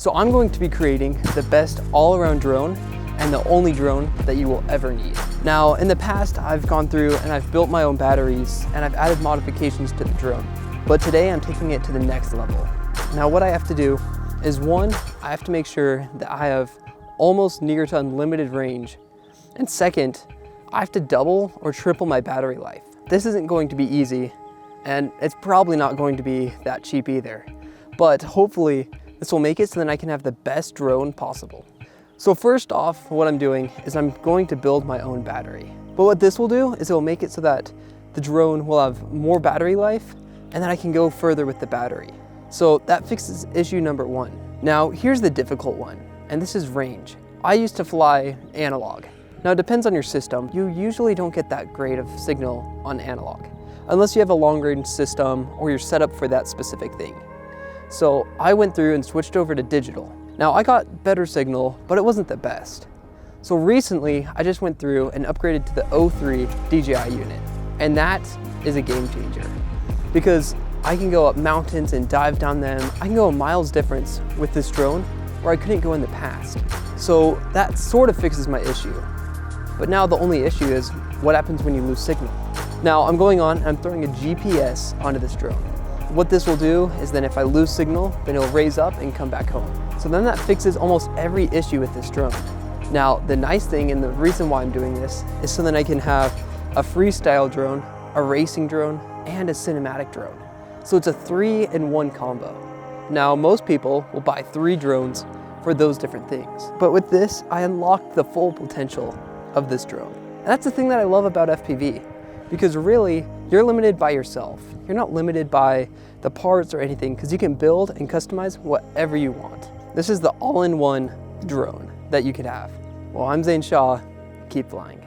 So I'm going to be creating the best all-around drone and the only drone that you will ever need. Now, in the past, I've gone through and I've built my own batteries and I've added modifications to the drone. But today I'm taking it to the next level. Now, what I have to do is, one, I have to make sure that I have almost near to unlimited range. And second, I have to double or triple my battery life. This isn't going to be easy, and it's probably not going to be that cheap either. But hopefully this will make it so that I can have the best drone possible. So first off, what I'm doing is I'm going to build my own battery. But what this will do is it will make it so that the drone will have more battery life and then I can go further with the battery. So that fixes issue number one. Now here's the difficult one, and this is range. I used to fly analog. Now it depends on your system. You usually don't get that great of signal on analog, unless you have a long range system or you're set up for that specific thing. So I went through and switched over to digital. Now I got better signal, but it wasn't the best. So recently I just went through and upgraded to the 03 DJI unit. And that is a game changer because I can go up mountains and dive down them. I can go a miles difference with this drone where I couldn't go in the past. So that sort of fixes my issue. But now the only issue is what happens when you lose signal. Now I'm going on and I'm throwing a GPS onto this drone. What this will do is then if I lose signal, then it'll raise up and come back home. So then that fixes almost every issue with this drone. Now the nice thing and the reason why I'm doing this is so that I can have a freestyle drone, a racing drone, and a cinematic drone. So it's a 3-in-1 combo. Now most people will buy 3 drones for those different things. But with this, I unlocked the full potential of this drone. And that's the thing that I love about FPV, because really, you're limited by yourself. You're not limited by the parts or anything, because you can build and customize whatever you want. This is the all-in-one drone that you could have. Well, I'm Zane Shaw. Keep flying.